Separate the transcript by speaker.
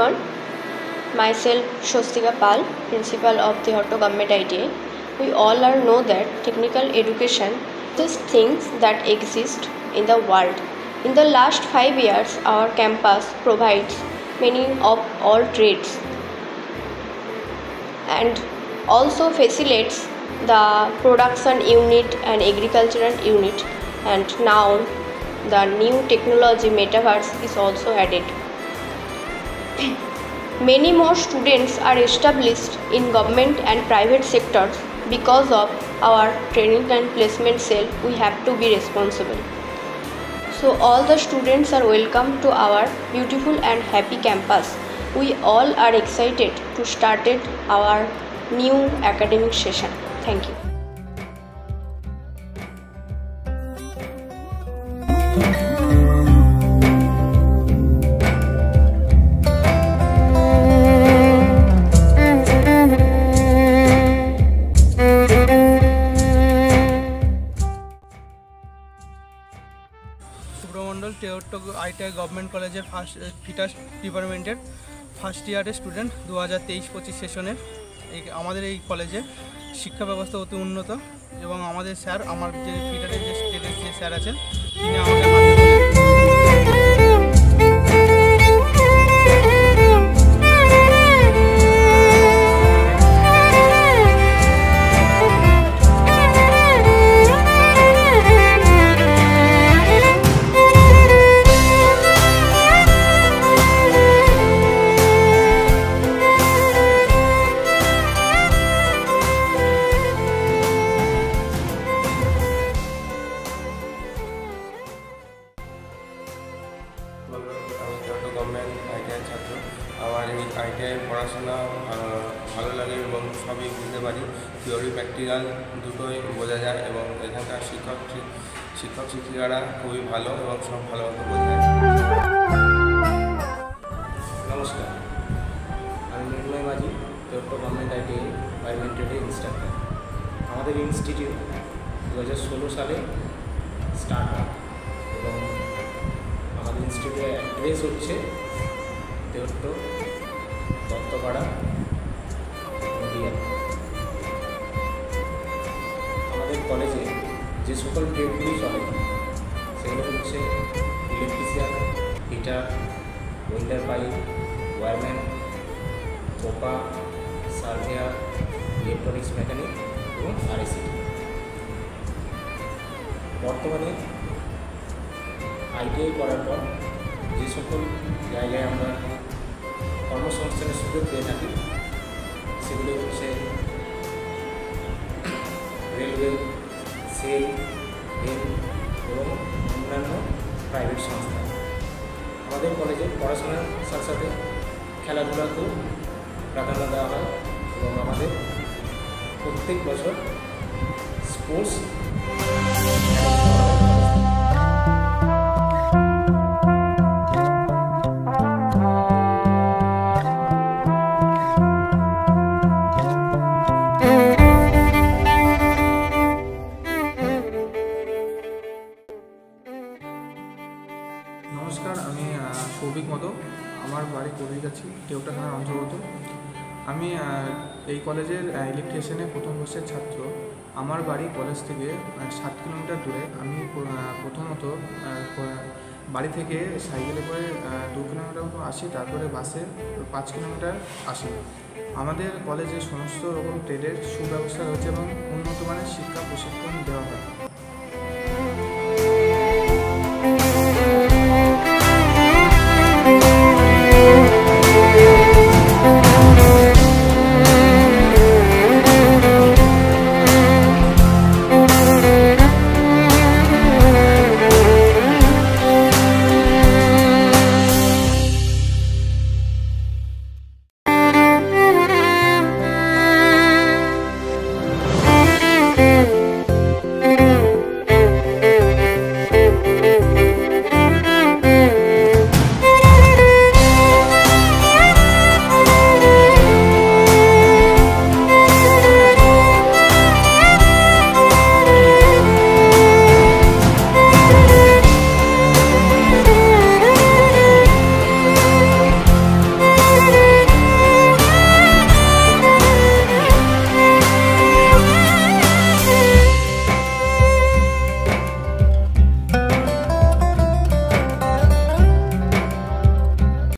Speaker 1: everyone. Myself Shostika Pal, Principal of Teoto Government ITA. We all are know that technical education is things that exist in the world. In the last 5 years, our campus provides many of all trades and also facilitates the production unit and agricultural unit, and now the new technology metaverse is also added. Many more students are established in government and private sectors. Because of our training and placement cell, we have to be responsible. So all the students are welcome to our beautiful and happy campus. We all are excited to start our new academic session. Thank you.
Speaker 2: সুব্রমণ্ডল টেওটো ITI government কলেজের fitters ডিপার্টমেন্টের first ইয়ারের student 2023-25 সেশনের। আমাদের এই কলেজে শিক্ষা ব্যবস্থা অতি উন্নত এবং আমাদের স্যার, আমার যে ফিটারের যে স্টেটের যে স্যার আছেন, তিনি আমাকে
Speaker 3: আমি টেওটো গভর্নমেন্ট আইটিআই ছাত্র। আমার এই আইটিআই পড়াশোনা ভালো লাগে এবং সবই বুঝতে পারি। থিওরি প্র্যাকটিক্যাল দুটোই বোঝা যায় এবং এখানকার শিক্ষক শিক্ষিকারা খুবই ভালো এবং সব ভালোভাবে বোঝায়।
Speaker 4: নমস্কার, আমি মৃন্ময় মাঝি, টেওটো গভর্নমেন্ট আইটিআই বায়োমেট্রিক ইনস্ট্রাক্টর। আমাদের ইনস্টিটিউট 2016 সালে স্টার্ট হয় এবং আমাদের ইনস্টিটিউটের অ্যাড্রেস হচ্ছে টেওটো দত্তপাড়া, নদিয়া। আমাদের কলেজে যে সকল ট্রেডগুলি চলে সেগুলো হচ্ছে electrician, heater, welder pipe, wireman, COPA, surveyor, electronics mechanic এবং আরএসিটি। বর্তমানে আইটিআই করার পর যে সকল জায়গায় আমরা কর্মসংস্থানের সুযোগ পেয়ে থাকি সেগুলি হচ্ছে রেলওয়ে, সেল, রেল এবং অন্যান্য প্রাইভেট সংস্থা। আমাদের কলেজে পড়াশোনার সাথে সাথে খেলাধুলাকেও প্রাধান্য দেওয়া হয় এবং আমাদের প্রত্যেক বছর স্পোর্টস
Speaker 2: নমস্কার, আমি সৌভিক মতো। আমার বাড়ি কবিগাছি, টেওটা থানার অন্তর্গত। আমি এই কলেজের ইলেকট্রিশিয়ানের প্রথম বর্ষের ছাত্র। আমার বাড়ি কলেজ থেকে 7 কিলোমিটার দূরে। আমি প্রথমত বাড়ি থেকে সাইকেলে করে 2 কিলোমিটার মতো আসি, তারপরে বাসে 5 কিলোমিটার আসি। আমাদের কলেজে সমস্ত রকম ট্রেডের সুব্যবস্থা রয়েছে এবং উন্নত মানের শিক্ষা প্রশিক্ষণ দেওয়া হয়।